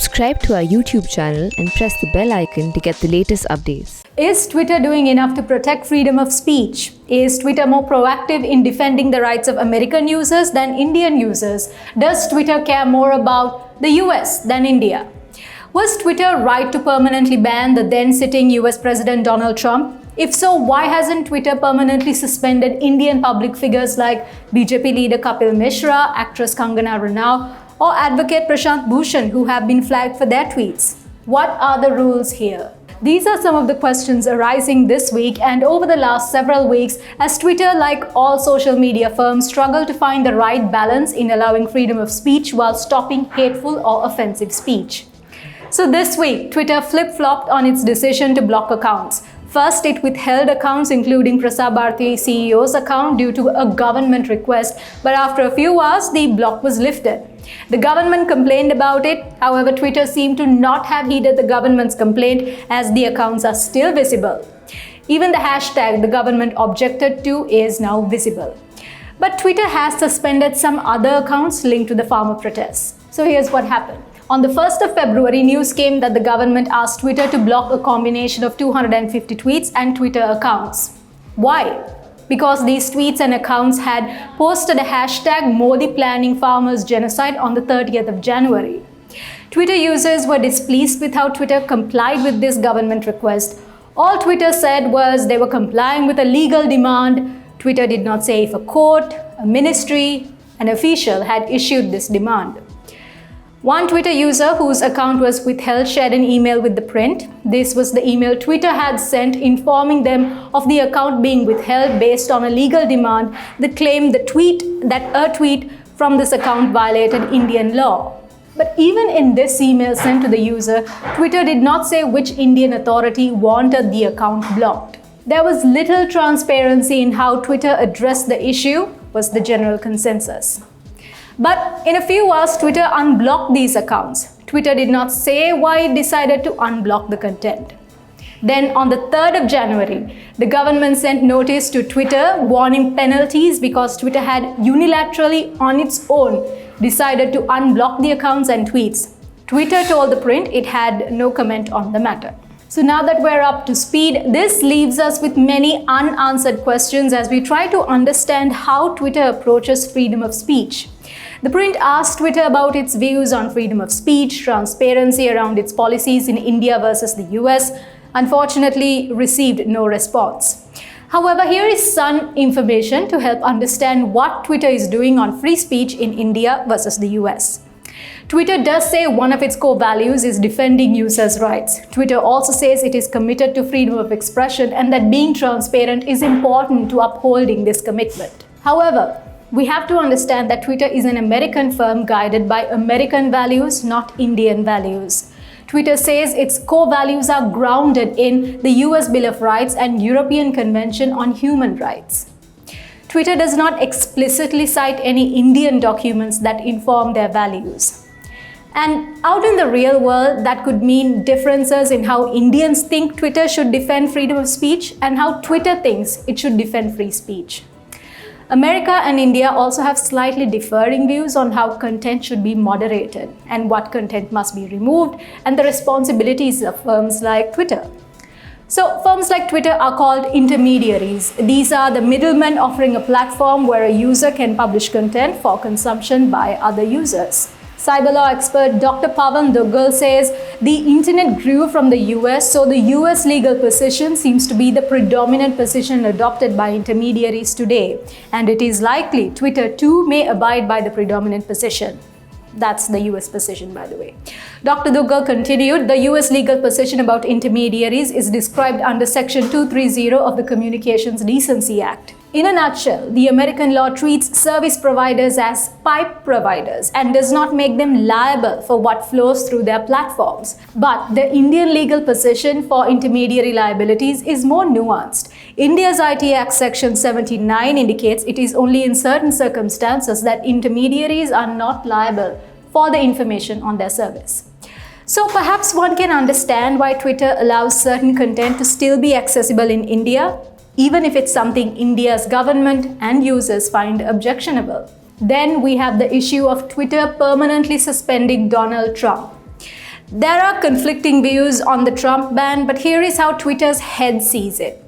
Subscribe to our YouTube channel and press the bell icon to get the latest updates. Is Twitter doing enough to protect freedom of speech? Is Twitter more proactive in defending the rights of American users than Indian users? Does Twitter care more about the US than India? Was Twitter right to permanently ban the then-sitting US President Donald Trump? If so, why hasn't Twitter permanently suspended Indian public figures like BJP leader Kapil Mishra, actress Kangana Ranaut, or advocate Prashant Bhushan, who have been flagged for their tweets? What are the rules here? These are some of the questions arising this week and over the last several weeks as Twitter, like all social media firms, struggle to find the right balance in allowing freedom of speech while stopping hateful or offensive speech. So this week, Twitter flip-flopped on its decision to block accounts. First, it withheld accounts including Prasar Bharati CEO's account due to a government request, but after a few hours, the block was lifted. The government complained about it. However, Twitter seemed to not have heeded the government's complaint as the accounts are still visible. Even the hashtag the government objected to is now visible. But Twitter has suspended some other accounts linked to the farmer protests. So here's what happened. On the 1st of February, news came that the government asked Twitter to block a combination of 250 tweets and Twitter accounts. Why? Because these tweets and accounts had posted a hashtag Modi planning farmers genocide on the 30th of January. Twitter users were displeased with how Twitter complied with this government request. All Twitter said was they were complying with a legal demand. Twitter did not say if a court, a ministry, an official had issued this demand. One Twitter user whose account was withheld shared an email with the print. This was the email Twitter had sent informing them of the account being withheld based on a legal demand that claimed that a tweet from this account violated Indian law. But even in this email sent to the user, Twitter did not say which Indian authority wanted the account blocked. There was little transparency in how Twitter addressed the issue, was the general consensus. But in a few hours, Twitter unblocked these accounts. Twitter did not say why it decided to unblock the content. Then on the 3rd of January, the government sent notice to Twitter warning penalties because Twitter had unilaterally on its own decided to unblock the accounts and tweets. Twitter told the print it had no comment on the matter. So now that we're up to speed, this leaves us with many unanswered questions as we try to understand how Twitter approaches freedom of speech. The print asked Twitter about its views on freedom of speech, transparency around its policies in India versus the US, unfortunately received no response. However, here is some information to help understand what Twitter is doing on free speech in India versus the US. Twitter does say one of its core values is defending users' rights. Twitter also says it is committed to freedom of expression and that being transparent is important to upholding this commitment. However, we have to understand that Twitter is an American firm guided by American values, not Indian values. Twitter says its core values are grounded in the US Bill of Rights and European Convention on Human Rights. Twitter does not explicitly cite any Indian documents that inform their values. And out in the real world, that could mean differences in how Indians think Twitter should defend freedom of speech and how Twitter thinks it should defend free speech. America and India also have slightly differing views on how content should be moderated and what content must be removed and the responsibilities of firms like Twitter. So firms like Twitter are called intermediaries. These are the middlemen offering a platform where a user can publish content for consumption by other users. Cyber law expert Dr. Pavan Duggal says the internet grew from the US, so the US legal position seems to be the predominant position adopted by intermediaries today. And it is likely Twitter too may abide by the predominant position. That's the US position, by the way. Dr. Duggal continued, the US legal position about intermediaries is described under Section 230 of the Communications Decency Act. In a nutshell, the American law treats service providers as pipe providers and does not make them liable for what flows through their platforms. But the Indian legal position for intermediary liabilities is more nuanced. India's IT Act Section 79 indicates it is only in certain circumstances that intermediaries are not liable for the information on their service. So perhaps one can understand why Twitter allows certain content to still be accessible in India, even if it's something India's government and users find objectionable. Then we have the issue of Twitter permanently suspending Donald Trump. There are conflicting views on the Trump ban, but here is how Twitter's head sees it.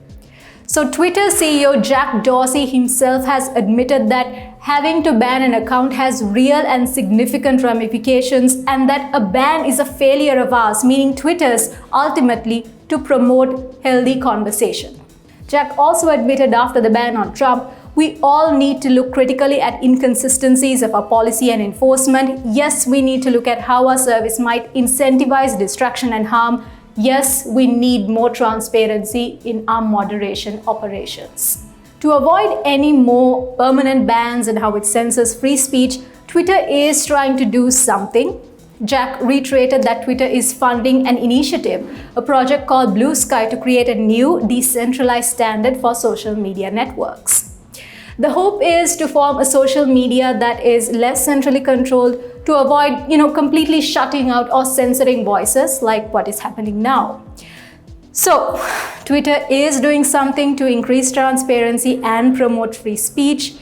So Twitter CEO Jack Dorsey himself has admitted that having to ban an account has real and significant ramifications, and that a ban is a failure of ours, meaning Twitter's, ultimately to promote healthy conversation. Jack also admitted after the ban on Trump, we all need to look critically at inconsistencies of our policy and enforcement. Yes, we need to look at how our service might incentivize distraction and harm. Yes, we need more transparency in our moderation operations. To avoid any more permanent bans and how it censors free speech, Twitter is trying to do something. Jack reiterated that Twitter is funding an initiative, a project called Blue Sky, to create a new decentralized standard for social media networks. The hope is to form a social media that is less centrally controlled, to avoid, completely shutting out or censoring voices like what is happening now. So, Twitter is doing something to increase transparency and promote free speech.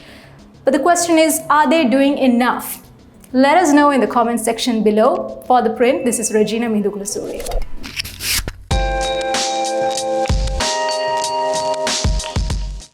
But the question is, are they doing enough? Let us know in the comment section below. For The Print, this is Regina Minduklasuri.